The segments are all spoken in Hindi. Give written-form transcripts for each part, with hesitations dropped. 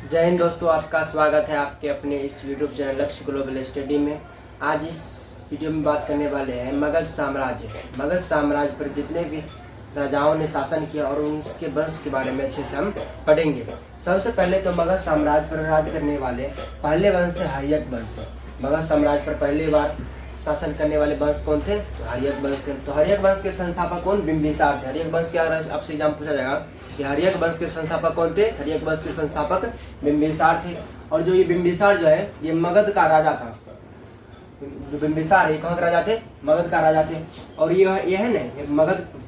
जय हिंद दोस्तों, आपका स्वागत है आपके अपने इस यूट्यूब चैनल लक्ष्य ग्लोबल स्टडी में। आज इस वीडियो में बात करने वाले हैं मगध साम्राज्य। मगध साम्राज्य पर जितने भी राजाओं ने शासन किया और उनके वंश के बारे में अच्छे से हम पढ़ेंगे। सबसे पहले तो मगध साम्राज्य पर राज करने वाले पहले वंश थे हर्यक वंश। मगध साम्राज्य पर पहली बार शासन करने वाले वंश कौन थे? तो हर्यक वंश थे। तो हर्यक वंश के संस्थापक कौन? बिंबिसार थे। हर्यक वंश के आपसे एग्जाम पूछा जाएगा कि हर्यक वंश के संस्थापक कौन थे? हर्यक वंश के संस्थापक बिंबिसार थे। और जो ये बिंबिसार जो है ये मगध का राजा था। जो बिंबिसार ये कहाँ के राजा थे? मगध का राजा थे। और ये है ना,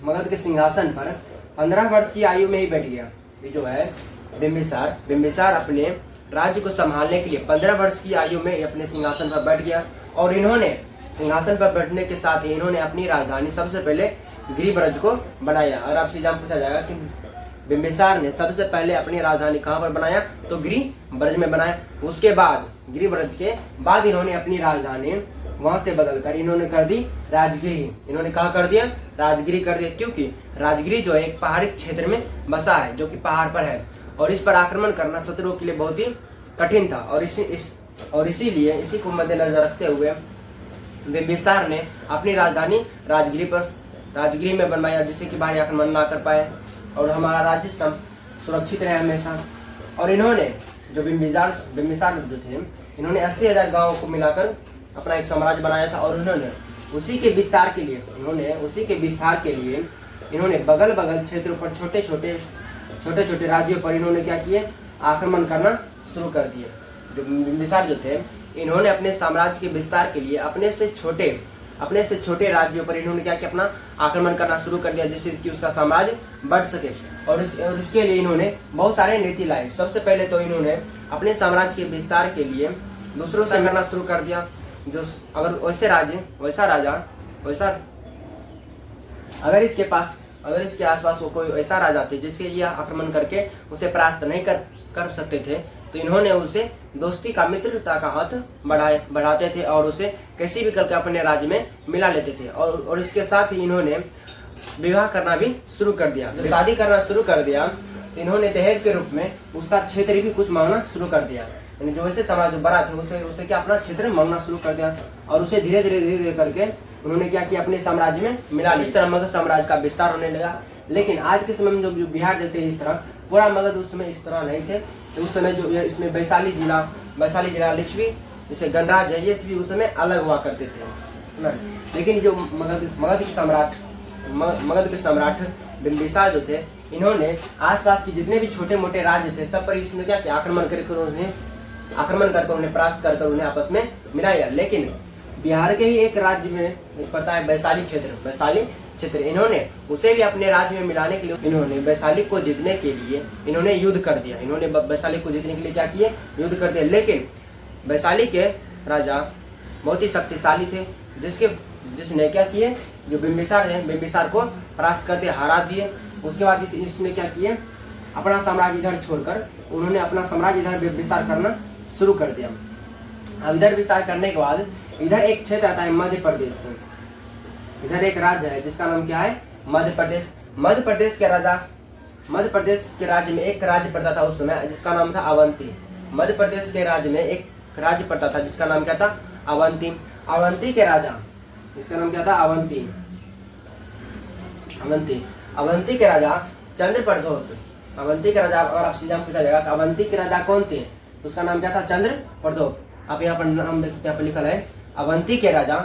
मगध के सिंहासन पर 15 वर्ष की आयु में ही बैठ गया। ये जो है बिंबिसार अपने राज्य को संभालने के लिए 15 वर्ष की आयु में अपने सिंहासन पर बैठ गया। और इन्होंने सिंहासन पर बैठने के साथ ही इन्होंने अपनी राजधानी सबसे पहले गिरिब्रज को बनाया। और आपसे एग्जाम पूछा जाएगा कि बिंबिसार ने सबसे पहले अपनी राजधानी कहाँ पर बनाया? तो गिरिब्रज में बनाया। उसके बाद गिरिब्रज के बाद इन्होंने अपनी राजधानी वहां से बदलकर इन्होंने कर दी राजगिरी। इन्होंने कहा कर दिया? राजगिरी कर दिया। क्योंकि राजगिरी जो है एक पहाड़ी क्षेत्र में बसा है, जो कि पहाड़ पर है, और इस पर आक्रमण करना शत्रुओं के लिए बहुत ही कठिन था। और इसीलिए इसी को मद्देनजर रखते हुए बिंबिसार ने अपनी राजधानी राजगिरी में बनवाया, जिससे कि भारी आक्रमण ना कर पाए और हमारा राज्य सुरक्षित रहे हमेशा। और इन्होंने जो बिंबिसार जो थे, इन्होंने 80,000 गांवों को मिलाकर अपना एक साम्राज्य बनाया था। और उन्होंने उसी के विस्तार के लिए इन्होंने बगल क्षेत्रों पर छोटे छोटे राज्यों पर इन्होंने क्या किए? आक्रमण करना शुरू कर दिए। जो बिंबिसार जो थे, इन्होंने अपने साम्राज्य के विस्तार के लिए अपने से छोटे राज्यों पर इन्होंने क्या किया? अपना आक्रमण करना शुरू कर दिया, जिससे कि उसका साम्राज्य बढ़ सके। और इसके लिए इन्होंने बहुत सारे नीति लाए। सबसे पहले तो इन्होंने अपने साम्राज्य के विस्तार के लिए दूसरों से करना शुरू कर दिया। जो अगर इसके आसपास वो कोई ऐसा राजा थे जिससे यह आक्रमण करके उसे परास्त नहीं कर सकते थे, तो इन्होंने उसे दोस्ती का, मित्रता का हाथ बढ़ाते थे और उसे कैसे भी करके अपने राज्य में मिला लेते थे। और इसके साथ ही इन्होंने विवाह करना भी शुरू कर दिया। जब शादी करना शुरू कर दिया, इन्होंने दहेज के रूप में उसका क्षेत्र भी कुछ मांगना शुरू कर दिया। यानी जो ऐसे समाज बड़ा थे उसे क्या अपना क्षेत्र मांगना शुरू कर दिया। और उसे धीरे धीरे करके उन्होंने क्या किया? अपने साम्राज्य में मिला लिया। इस तरह मगध साम्राज्य का विस्तार होने लगा। लेकिन आज के समय में जो बिहार देखते हैं, इस तरह पूरा मगध उस समय इस तरह नहीं थे। तो उस समय जो इसमें वैशाली जिला लिच्छवी, जैसे गणराज्य है, ये भी उस समय अलग हुआ करते थे। लेकिन जो मगध के सम्राट बिंबिसार जो थे, इन्होंने आसपास के जितने भी छोटे मोटे राज्य थे सब पर इसमें क्या किया? आक्रमण करके उन्हें परास्त कर उन्हें आपस में मिलाया। लेकिन बिहार के ही एक राज्य में पड़ता है वैशाली क्षेत्र। इन्होंने उसे भी अपने राज्य में मिलाने के लिए इन्होंने वैशाली को जीतने के लिए इन्होंने युद्ध कर दिया। इन्होंने वैशाली को जीतने के लिए क्या किए? युद्ध कर दिया। लेकिन वैशाली के राजा बहुत ही शक्तिशाली थे, जिसने क्या किए? जो बिंबिसार को परास्त करके हरा दिए। उसके बाद इसने क्या किए? अपना साम्राज्य इधर छोड़कर उन्होंने अपना साम्राज्य इधर विस्तार करना शुरू कर दिया। अब इधर विस्तार करने के बाद इधर एक क्षेत्र आता है मध्य प्रदेश। इधर एक राज्य है जिसका नाम क्या है? मध्य प्रदेश। मध्य प्रदेश के राज्य में एक राज्य पड़ता था उस समय, जिसका नाम था अवंती। मध्य प्रदेश के राज्य में एक राज्य पड़ता था जिसका नाम क्या था? अवंती। अवंती के राजा, इसका नाम क्या था? अवंती के राजा चंद्रप्रद्योत। अवंती के राजा, अगर आपसे एग्जाम पूछा जाएगा कि अवंती के राजा कौन थे, तो उसका नाम क्या था? चंद्रप्रद्योत। आप यहाँ पर नाम देख सकते हैं, यहाँ पर लिखा है अवंती के राजा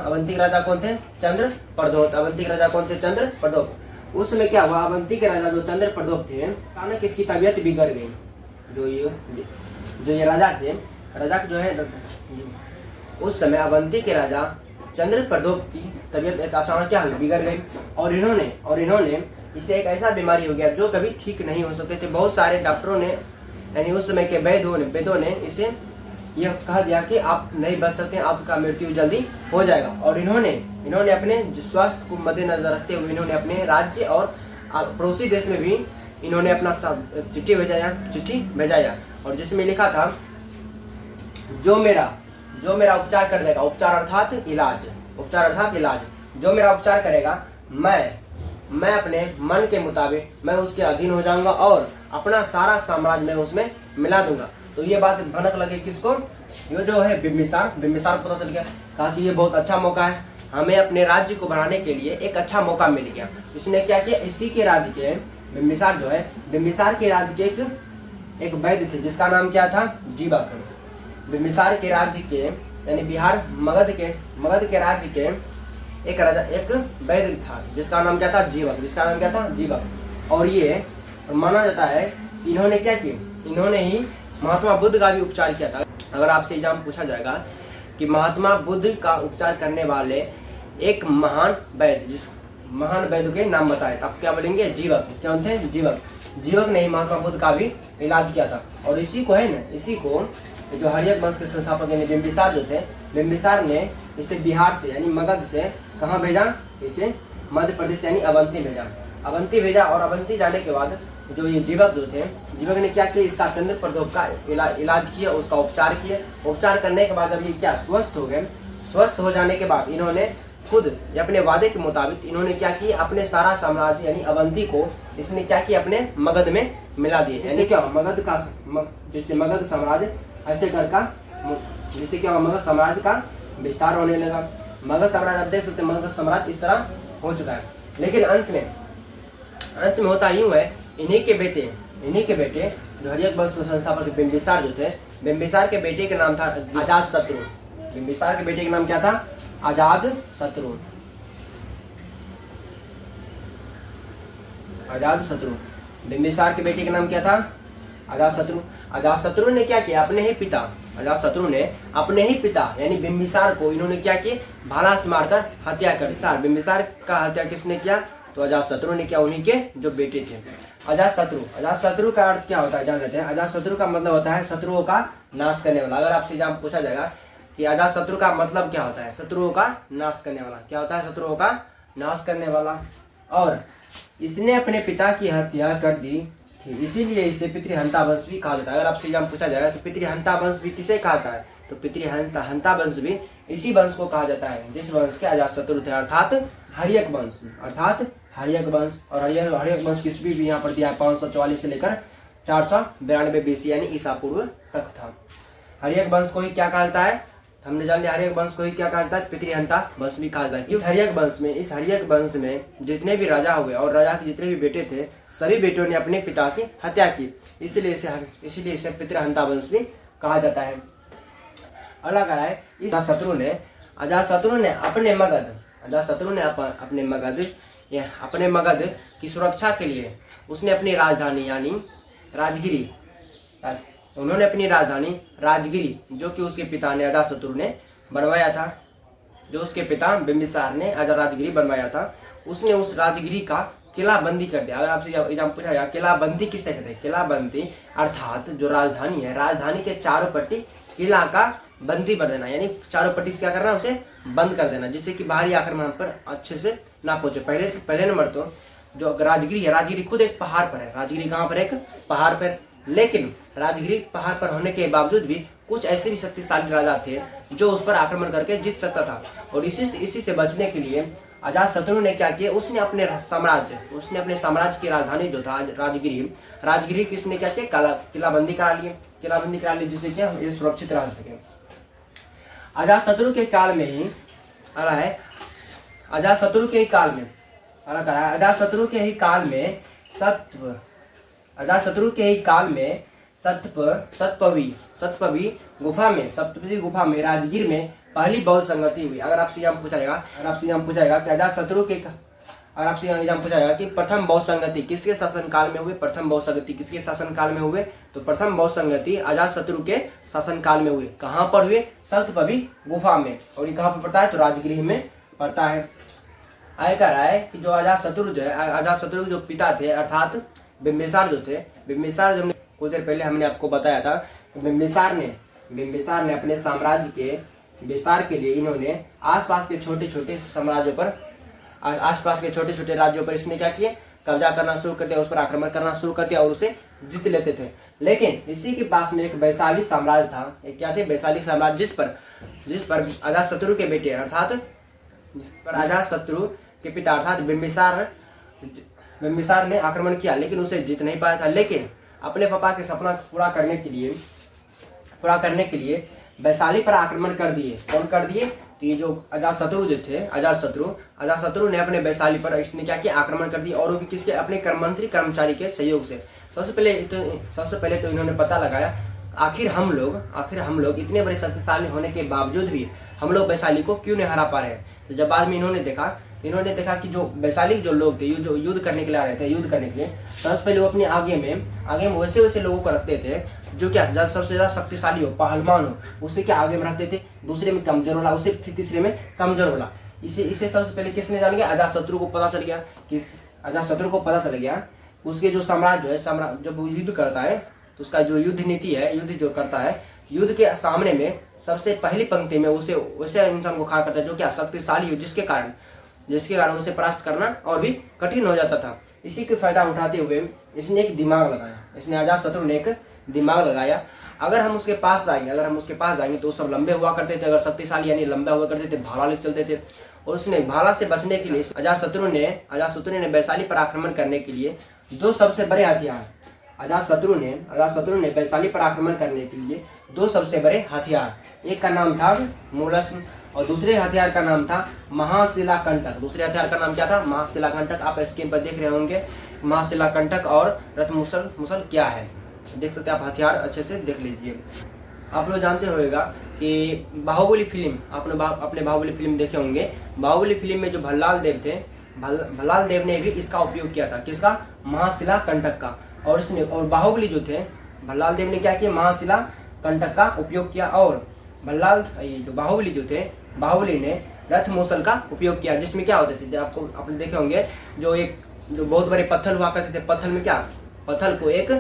कौन थे? चंद्रप्रद्योत। अवंती के राजा कौन थे? चंद्रप्रद्योत। उस समय क्या हुआ? अवंती के राजा जो चंद्रप्रद्योत थे, अचानक इसकी तबीयत बिगड़ गई। जो ये राजा थे, राजा जो है उस समय अवंती के राजा चंद्रप्रद्योत की तबीयत अचानक क्या हुई? बिगड़ गई। और इन्होंने इसे एक ऐसा बीमारी हो गया जो कभी ठीक नहीं हो सकते थे। बहुत सारे डॉक्टरों ने, यानी उस समय के वैद्यों ने इसे यह कहा दिया कि आप नहीं बच सकते, आपका मृत्यु जल्दी हो जाएगा। और इन्होंने अपने स्वास्थ्य को मद्देनजर रखते हुए इन्होंने अपने राज्य और पड़ोसी देश में भी इन्होंने अपना चिट्ठी भेजाया और जिसमें लिखा था, जो मेरा उपचार कर देगा, उपचार अर्थात इलाज, जो मेरा उपचार करेगा, मैं अपने मन के मुताबिक मैं उसके अधीन हो जाऊंगा और अपना सारा साम्राज्य मैं उसमें मिला दूंगा। तो ये बात भनक लगे किसको, ये जो है बिम्बिसार पता चल गया, कहा कि ये बहुत अच्छा मौका है, हमें अपने राज्य को बढ़ाने के लिए एक अच्छा मौका मिल गया। इसने क्या किया, इसी के राज्य के बिम्बिसार जो है, बिम्बिसार के राज्य के एक वैद्य थे जिसका नाम क्या था, जीवक। बिम्बिसार के राज्य के यानी बिहार मगध के राज्य के एक राजा, एक वैद्य था जिसका नाम क्या था, जीवक। और ये माना जाता है इन्होंने क्या किया, इन्होंने ही महात्मा बुद्ध का भी उपचार किया था। अगर आपसे एग्जाम पूछा जाएगा कि महात्मा बुद्ध का उपचार करने वाले एक महान वैद्य, जिस महान वैद्य के नाम बताए, तो आप क्या बोलेंगे, जीवक। क्या थे, जीवक ने ही महात्मा बुद्ध का भी इलाज किया था। और इसी को है ना, इसी को जो हर्यक वंश के संस्थापक यानी बिम्बिसार जो थे, बिम्बिसार ने इसे बिहार से यानी मगध से कहाँ भेजा, इसे मध्य प्रदेश यानी अवंती भेजा। और अवंती जाने के बाद जो ये जीवक जो थे, जीवक ने क्या किया, इसका चंद्र प्रदोप का इलाज किया, उसका उपचार किया। उपचार करने के बाद जब ये क्या स्वस्थ हो गए, स्वस्थ हो जाने के बाद इन्होंने खुद अपने वादे के मुताबिक इन्होंने क्या किया, अपने सारा साम्राज्य यानी अवंती को इसने क्या किया, अपने मगध में मिला दिए। यानी क्या मगध का जैसे मगध साम्राज्य ऐसे कर का जिससे क्या मगध साम्राज्य का विस्तार होने लगा। मगध साम्राज्य आप देख सकते हैं, मगध साम्राज्य इस तरह हो चुका है। लेकिन अंत में होता यूं है, इन्हीं के बेटे जो हर्यक वंश के संस्थापक बिम्बिसार जो थे, बिम्बिसार के बेटे का नाम था अजातशत्रु। बिम्बिसार के बेटे का नाम क्या था, अजातशत्रु। बिम्बिसार के बेटे का नाम क्या था, अजातशत्रु ने क्या किया, अपने ही पिता यानी बिम्बिसार को इन्होंने क्या किया, भाला से मारकर हत्या कर दी। बिम्बिसार का हत्या किसने किया, तो अजातशत्रु ने किया, उन्हीं के जो बेटे थे। अजातशत्रु का अर्थ क्या होता है जान लेते हैं। अजातशत्रु का मतलब होता है शत्रुओं का नाश करने वाला। अगर आपसे एग्जाम पूछा जाएगा कि अजातशत्रु का मतलब क्या होता है, शत्रुओं का नाश करने वाला। क्या होता है, शत्रुओं का नाश करने वाला। और इसने अपने पिता की हत्या कर दी थी, इसीलिए इसे पितृहंता वंश भी कहा जाता है। अगर आपसे एग्जाम पूछा जाएगा तो पितृहंता वंश भी किसे कहा जाता है, तो पितृहंता वंश भी इसी वंश को कहा जाता है जिस वंश के अजातशत्रु थे, अर्थात हर्यक वंश। और हर्यक वंश की ईस्वी भी यहाँ पर दिया है 544 से लेकर 492 BC यानी ईसा पूर्व तक था। हर्यक वंश को ही क्या कहा जाता है, हमने जान लिया, हर्यक वंश को ही क्या कहा जाता है, पितृहंता वंश भी कहा जाता है। इस हर्यक वंश में जितने भी राजा हुए और राजा के जितने भी बेटे थे, सभी बेटों ने अपने पिता की हत्या की, इसलिए इसे पितृहंता वंश भी कहा जाता है। अलग है, इस अजातशत्रु ने अपने मगध की सुरक्षा के लिए उसने अपनी राजधानी यानी राजगिरी जो कि उसके पिता ने अजातशत्रु ने बनवाया था, जो उसके पिता बिम्बिसार ने राजगिरी बनवाया था, उसने उस राजगिरी का किलाबंदी कर दिया। अगर आपसे एग्जाम पूछा जाए किलाबंदी किसे कहते हैं, किलाबंदी अर्थात जो राजधानी है, राजधानी के चारों पट्टी किला का बंदी कर देना, यानी चारों पट्टी से क्या करना, उसे बंद कर देना, जिससे कि बाहरी आक्रमण पर अच्छे से ना पहुंचे। पहले नंबर तो जो राजगिरी है, राजगिरी खुद एक पहाड़ पर है। राजगिरी कहाँ पर, एक पहाड़ पर। लेकिन राजगिरी पहाड़ पर होने के बावजूद भी कुछ ऐसे भी शक्तिशाली राजा थे जो उस पर आक्रमण करके जीत सकता था। और इसी से बचने के लिए अजातशत्रु ने क्या किया, उसने अपने साम्राज्य की राजधानी जो था राजगिरी किसने क्या किया, किलाबंदी करा लिए, जिससे क्या ये सुरक्षित रह सके। अजातशत्रु के काल में ही अजातशत्रु के ही काल में सप्तपदी गुफा में राजगीर में पहली बौद्ध संगति हुई। अगर आपसे यहाँ पूछा जाएगा कि अजातशत्रु के और आपसे एग्जाम पूछा जाएगा कि प्रथम बौद्ध संगति किसके शासनकाल में हुए, तो प्रथम बौद्ध संगति अजातशत्रु के शासनकाल में हुए। कहाँ पर हुए, सप्तपदी गुफा में। और ये कहाँ पर पड़ता है, तो राजगृह में पड़ता है। आय कह रहा है कि जो अजातशत्रु जो पिता थे अर्थात बिम्बिसार जो कुछ देर पहले हमने आपको बताया था, बिम्बिसार ने अपने साम्राज्य के विस्तार के लिए इन्होंने आसपास के छोटे छोटे राज्यों पर इसने क्या किया, कब्जा करना शुरू कर दिया, उस पर आक्रमण करना शुरू कर दिया और उसे जीत लेते थे। लेकिन इसी के पास में एक वैशाली साम्राज्य था, एक क्या थे, वैशाली साम्राज्य, जिस पर अजातशत्रु के बेटे अर्थात अजातशत्रु के पिता अर्थात बिम्बिसार ने आक्रमण किया, लेकिन उसे जीत नहीं पाया था। लेकिन अपने पापा के सपना पूरा करने के लिए पूरा करने के लिए वैशाली पर आक्रमण कर दिए। कौन कर दिए? तो ये जो अजातशत्रु जो थे, अजातशत्रु ने अपने वैशाली पर इसने क्या किया? आक्रमण कर दिया। और वो भी किसके? अपने मंत्री कर्मचारी के सहयोग से। सबसे पहले तो इन्होंने पता लगाया आखिर हम लोग इतने बड़े शक्तिशाली होने के बावजूद भी हम लोग वैशाली को क्यों नहीं हरा पा रहे हैं। तो जब बाद में इन्होंने देखा कि जो वैशाली जो लोग थे, जो युद्ध करने के लिए आ रहे थे, युद्ध करने के लिए सबसे पहले वो अपने आगे में वैसे लोगों को रखते थे जो क्या सबसे ज्यादा शक्तिशाली हो, पहलवान हो, उसे क्या आगे में रखते थे, दूसरे में कमजोर वाला, उसे तीसरे में कमजोर वाला। इसे सबसे पहले किसने जान गया? अजातशत्रु को पता चल गया। अजातशत्रु को पता चल गया उसके जो साम्राज्य है, जब वो युद्ध करता है तो उसका जो युद्ध नीति है, युद्ध जो करता है, युद्ध के सामने में सबसे पहली पंक्ति में उसे वैसे इंसान को खड़ा करता है जो क्या शक्तिशाली हो, जिसके कारण उसे परास्त करना और भी कठिन हो जाता था। इसी का फायदा उठाते हुए इसने एक दिमाग लगाया। इसने अजातशत्रु ने एक दिमाग लगाया। अगर हम उसके पास जाएंगे तो सब लंबे हुआ करते थे, अगर शक्तिशाली यानी लंबे हुआ करते थे, भाला लेकर चलते थे। और उसने भाला से बचने के लिए अजातशत्रु ने वैशाली पर आक्रमण करने के लिए दो सबसे बड़े हथियार, अजातशत्रु ने वैशाली पर आक्रमण करने के लिए दो सबसे बड़े हथियार, एक का नाम था मूलस्म और दूसरे हथियार का नाम था महाशिलाकंटक। दूसरे हथियार का नाम क्या था? महाशिलाकंटक। आप स्क्रीन पर देख रहे होंगे महाशिलाकंटक और रथमुसल क्या है, देख सकते हैं आप। हथियार अच्छे से देख लीजिए। आप लोग जानते होगा कि बाहुबली फिल्म, अपने बाहुबली फिल्म देखे होंगे। बाहुबली फिल्म में जो भल्लाल देव थे, भल्लाल देव ने भी इसका उपयोग किया था। किसका? महाशिलाकंटक का। और बाहुबली जो थे, भल्लाल देव ने क्या किया? महाशिलाकंटक का उपयोग किया। और बाहुबली जो थे, बाहुबली ने रथमुसल का उपयोग किया, जिसमें क्या होते थे, आपने देखे होंगे जो बहुत बड़े पत्थर हुआ करते थे, पत्थर को एक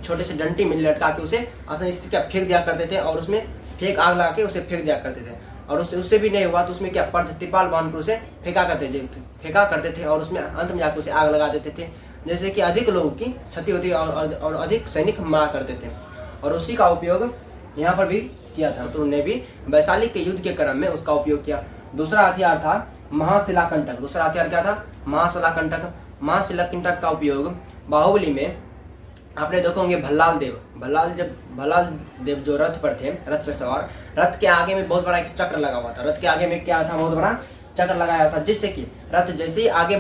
छोटे से डंटी में लटका के उसे आसानी से क्या फेंक दिया करते थे और उसमें फेंक आग लगा के उसे फेंक दिया करते थे। और उससे भी नहीं हुआ तो उसमें क्या तिरपाल बांध कर उसे फेंका करते थे और उसमें अंत में जाकर उसे आग लगा देते थे, जैसे कि अधिक लोगों की क्षति होती और अधिक सैनिक मारा करते थे। और उसी का उपयोग यहाँ पर भी किया था। तो उन्होंने भी वैशाली के युद्ध के क्रम में उसका उपयोग किया। दूसरा हथियार था महाशिलाकंटक। दूसरा हथियार क्या था? महाशिलाकंटक का उपयोग बाहुबली में आपने देखोगे भल्लाल देव जो रथ पर सवार, रथ के आगे में बहुत बड़ा एक चक्र लगा हुआ था। रथ के आगे में क्या था? बहुत बड़ा चक्र लगाया था, जिससे कि रथ जैसे ही आगे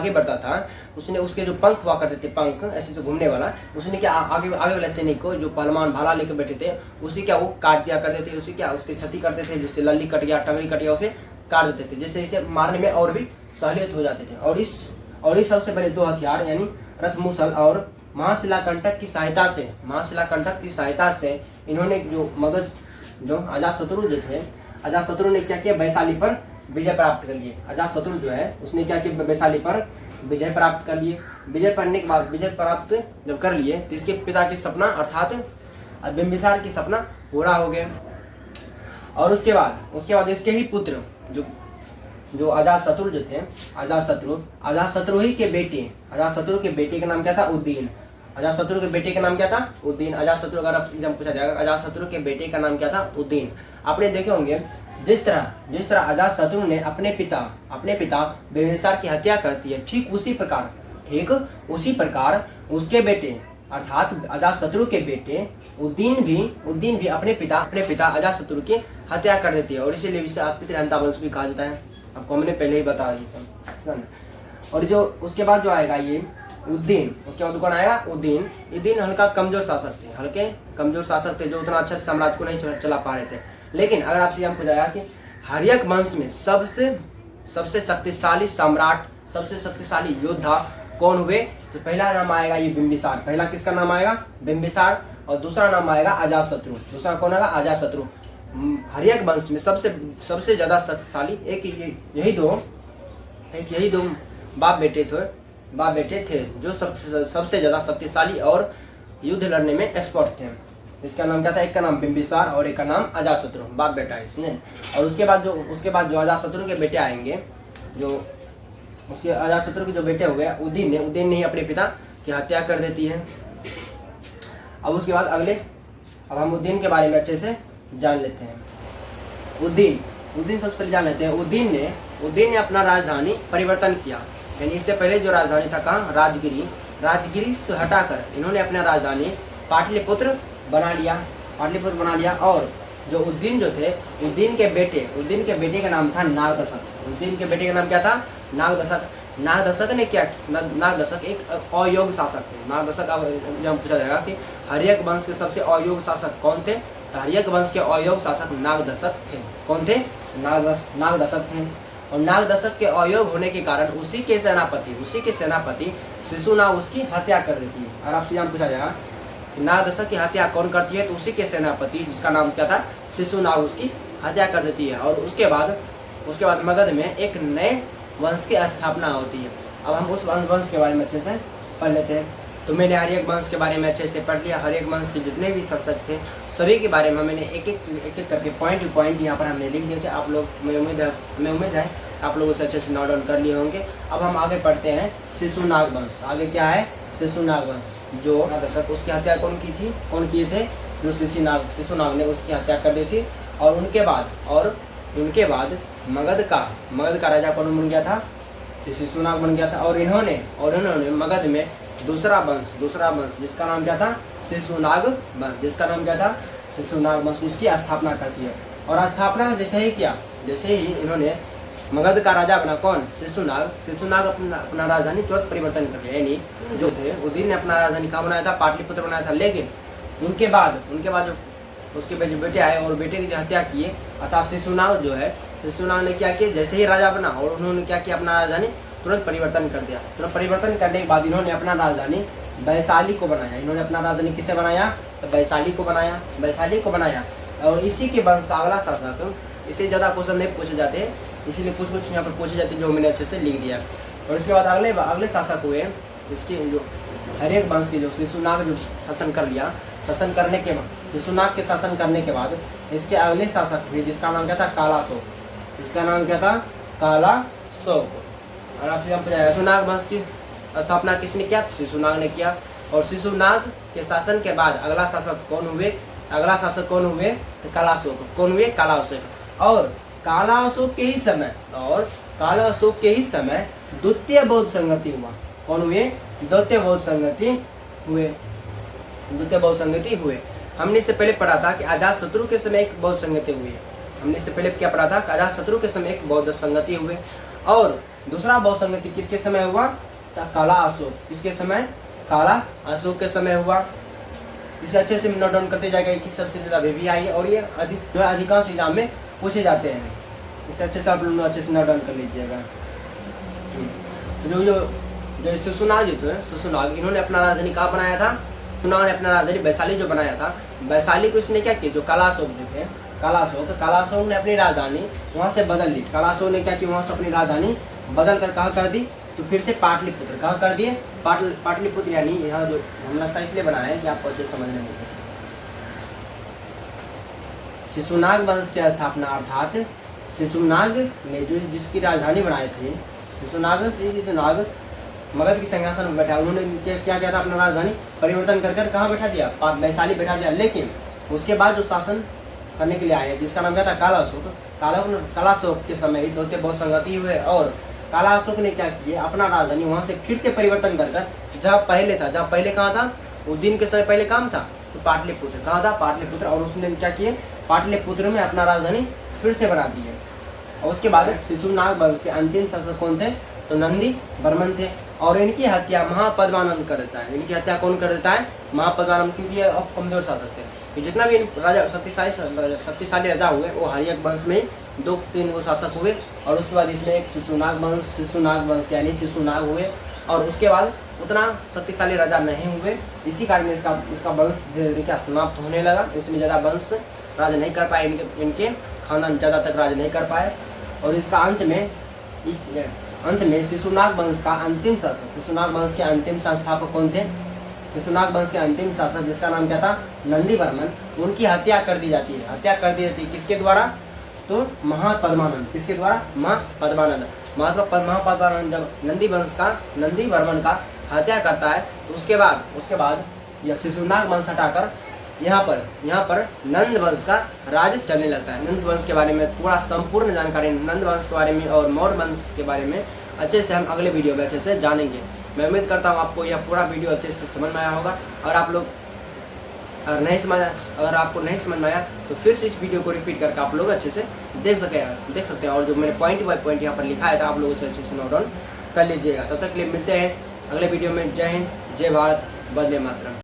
बढ़ता था, उसके जो पंख हुआ करते थे, पंख ऐसे घूमने वाला, उसने क्या आगे वाले सैनिक को जो पहलवान भाला लेकर बैठे थे उसे क्या वो काट दिया करते थे, उसकी क्षति करते थे। जिससे लल्ली कट गया, टंगड़ी कट गया, उसे काट देते थे, जिससे इसे मारने में और भी सहूलियत हो जाते थे। और इस सबसे बड़े दो हथियार यानी रथमुसल और महाशिलाकंटक की सहायता से इन्होंने जो अजातशत्रु ने क्या किया? वैशाली पर विजय प्राप्त कर लिए। अजातशत्रु जो है उसने क्या किया? वैशाली पर विजय प्राप्त कर लिए। विजय प्राप्त जब कर लिए तो इसके पिता की सपना अर्थात बिंबिसार की सपना पूरा हो गया। और उसके बाद इसके ही पुत्र जो अजातशत्रु जो थे, अजातशत्रु के बेटे का नाम क्या था? उद्दीन। अजातशत्रु के बेटे का नाम क्या था? उद्दीन। अगर एग्जाम पूछा जाएगा अजातशत्रु के बेटे का नाम क्या था? उद्दीन। आपने देखे होंगे जिस तरह अजातशत्रु ने अपने पिता बिंबिसार की हत्या करती है, ठीक उसी प्रकार उसके बेटे अर्थात अजातशत्रु के बेटे उद्दीन भी अपने पिता अजातशत्रु की हत्या कर देती है। और इसीलिए इसे अतिथिहंता वंश भी कहा जाता है। आपको हमने पहले ही बता दिया था। और जो उसके बाद जो आएगा ये उद्दीन, उसके बाद कौन आएगा? उद्दीन हल्का कमजोर शासक थे जो उतना अच्छा साम्राज्य को नहीं चला पा रहे थे। लेकिन अगर आपसे हम पूछा कि हर्यक वंश में सबसे शक्तिशाली सम्राट, सबसे शक्तिशाली योद्धा कौन हुए, तो पहला नाम आएगा ये बिंबिसार। पहला किसका नाम आएगा? बिंबिसार। और दूसरा नाम आएगा अजातशत्रु। दूसरा कौन आएगा? अजातशत्रु। हर्यक वंश में सबसे ज्यादा शक्तिशाली यही दो बाप बेटे थे जो सबसे ज्यादा शक्तिशाली और युद्ध लड़ने में एक्सपर्ट थे। इसका नाम क्या था? एक का नाम बिंबिसार और एक का नाम अजातशत्रु, बाप बेटा है इसमें। और उसके बाद जो अजातशत्रु के बेटे आएंगे, उसके अजातशत्रु के जो बेटे हो गए उद्दीन ने ही अपने पिता की हत्या कर देती है। अब उसके बाद अब हम उद्दीन के बारे में अच्छे से जान लेते हैं। उद्दीन सबसे पहले जान लेते हैं। उद्दीन ने अपना राजधानी परिवर्तन किया, यानी इससे पहले जो राजधानी था कहाँ? राजगिरी से हटाकर इन्होंने अपना राजधानी पाटलिपुत्र बना लिया। पाटलिपुत्र बना लिया। और जो उद्दीन जो थे, उद्दीन के बेटे का नाम था नागदशक। उद्दीन के बेटे का नाम क्या था? नागदशक। नागदशक ने क्या, नागदशक एक अयोग्य शासक थे। नागदशक, अब जब पूछा जाएगा कि हर्यक वंश के सबसे अयोग्य शासक कौन थे, तो हर्यक वंश के अयोग्य शासक नागदशक थे। कौन थे? नागदशक थे। और नागदशक के अयोग्य होने के कारण उसी के सेनापति शिशुनाग उसकी हत्या कर देती है। और आपसे यहाँ पूछा जाएगा नागदशक की हत्या कौन करती है, तो उसी के सेनापति जिसका नाम क्या था? शिशुनाग, उसकी हत्या कर देती है। और उसके बाद मगध में एक नए वंश की स्थापना होती है। अब हम उस वंश के बारे में अच्छे से पढ़ लेते हैं। तो मैंने हर्यक वंश के बारे में अच्छे से पढ़ लिया। हर्यक वंश के जितने भी शासक थे सभी के बारे में मैंने एक एक करके पॉइंट यहाँ पर हमने लिख दिए थे। आप लोग, मैं उम्मीद है आप लोग उसे अच्छे से नोट डाउन कर लिए होंगे। अब हम आगे पढ़ते हैं शिशुनाग वंश। आगे क्या है? शिशुनाग वंश। जो नागदशक, उसकी हत्या कौन किए थे? जो शिशुनाग ने उसकी हत्या कर दी थी। और उनके बाद मगध का राजा कौन बन गया था? शिशुनाग बन गया था। और इन्होंने मगध में दूसरा वंश जिसका नाम क्या था? शिशुनाग वंश। जिसका नाम क्या था? शिशुनाग वंश। उसकी स्थापना करती है। और स्थापना जैसे ही इन्होंने मगध का राजा बना कौन? शिशुनाग अपना राजधानी तुरंत परिवर्तन कर लिया। यानी जो थे उद्दीन ने अपना राजधानी कहाँ बनाया था? पाटलिपुत्र बनाया था। लेकिन उनके बाद जो उसके बेटे आए और बेटे की जो हत्या किए, अर्थात शिशुनाग ने क्या किया? जैसे ही राजा बना और उन्होंने क्या किया? अपना राजधानी तुरंत परिवर्तन कर दिया। तुरंत परिवर्तन करने के बाद इन्होंने अपना राजधानी वैशाली को बनाया। इन्होंने अपना राजधानी किसे बनाया? तो वैशाली को बनाया। और इसी के वंश का अगला शासक, इससे ज़्यादा क्वेश्चन नहीं पूछे जाते हैं, इसीलिए कुछ यहाँ पर पूछे जाते हैं जो मैंने अच्छे से लिख दिया। और इसके बाद अगले शासक हुए इसके जो हर्यक वंश के, जो शिशुनाग जो शासन करने के बाद शिशुनाग के शासन करने के बाद इसके अगले शासक हुए जिसका नाम क्या था? कालाशोक। और आपसे शिशुनाग वंश की स्थापना किसने किया? शिशुनाग ने किया। और शिशुनाग के शासन के बाद अगला शासक कौन हुए? तो कालाशोक। और कालाशोक के ही समय द्वितीय बौद्ध संगति हुआ। कौन हुए? द्वितीय बौद्ध संगति हुए। हमने इससे पहले पढ़ा था कि अजातशत्रु के समय एक बौद्ध संगति हुई है। हमने इससे पहले क्या पढ़ा था? अजातशत्रु के समय एक बौद्ध संगति हुए। और दूसरा बौद्ध संगति किसके समय हुआ? कालाअशोक। किसके समय? कालाअशोक के समय हुआ। इसे अच्छे से नोट डाउन करते जाएगा कि सबसे ज्यादा भी आई है। और ये अधिकांश एग्जाम में पूछे जाते हैं। इसे अच्छे से आप लोग अच्छे से नोट डाउन कर लीजिएगा। जो शिशुनाग इन्होंने अपना राजधानी कहाँ बनाया था? उन्होंने अपना राजधानी वैशाली जो बनाया था, वैशाली को इसने क्या किया? जो कालाशोक ने अपनी राजधानी वहाँ से बदल ली। कालाशोक ने क्या किया? वहाँ से अपनी राजधानी बदल कर कहाँ कर दी? तो फिर से पाटलिपुत्र। कहाँ कर दिए? पाटलिपुत्र। यानी यहाँ जो हम नक्शा इसलिए बनाया है कि आपको अच्छे समझ में आए। शिशुनाग वंश की स्थापना, अर्थात शिशुनाग ने जिसकी राजधानी बनाई थी, शिशुनाग मगध की सिंहासन में बैठा। उन्होंने क्या किया था? अपना राजधानी परिवर्तन कर कहाँ बैठा दिया? वैशाली बैठा दिया। लेकिन उसके बाद जो शासन करने के लिए आए जिसका नाम क्या था? कालाशोक के समय ही द्वितीय बौद्ध संगति हुए। और कालाशोक ने क्या किया? अपना राजधानी वहाँ से फिर से परिवर्तन कर जहाँ पहले कहाँ था? उद्दीन के समय पहले काम था तो पाटलिपुत्र। कहाँ था? पाटलिपुत्र। और उसने क्या किया? पाटलिपुत्र में अपना राजधानी फिर से बना दी है। और उसके बाद शिशुनाग वंश के अंतिम शासक कौन थे? तो नंदी वर्मन थे। और इनकी हत्या महापद्मानंद कर देता है। इनकी हत्या कौन कर देता है? महापद्मानंद। क्योंकि ये अब कमजोर शासक थे। जितना भी राजा शक्तिशाली राजा हुए वो हर्यक वंश में 2-3 वो शासक हुए। और उसके बाद इसमें एक शिशुनाग वंश यानी शिशुनाग हुए। और उसके बाद उतना शक्तिशाली राजा नहीं हुए। इसी कारण इसका वंश धीरे धीरे क्या समाप्त होने लगा। इसमें ज़्यादा वंश राज नहीं कर पाए, इनके खानदान ज़्यादा तक राज नहीं कर पाए। और इसका अंत में शिशुनाग वंश का अंतिम शासक, शिशुनाग वंश के अंतिम संस्थापक कौन थे? शिशुनाग वंश के अंतिम शासक जिसका नाम क्या था? नंदी वर्मन। उनकी हत्या कर दी जाती है। किसके द्वारा? तो महापद्मानंद। किसके द्वारा? महापद्मानंद। महापद्मानंद जब नंदी वर्मन का हत्या करता है तो उसके बाद यह शिशुनाग वंश हटाकर यहाँ पर नंद वंश का राज चलने लगता है। नंद वंश के बारे में पूरा संपूर्ण जानकारी नंद वंश के बारे में और मौर्य वंश के बारे में अच्छे से हम अगले वीडियो में अच्छे से जानेंगे। मैं उम्मीद करता हूँ आपको यह पूरा वीडियो अच्छे से समझ में आया होगा और आप लोग अगर आपको नहीं समझ में आया तो फिर से इस वीडियो को रिपीट करके आप लोग अच्छे से देख सकते हैं। और जो मैंने पॉइंट बाय पॉइंट यहाँ पर लिखा है था आप लोग अच्छे से नोट डाउन कर लीजिएगा। तब तक के लिए मिलते हैं अगले वीडियो में। जय हिंद, जय भारत, वंदे मातरम।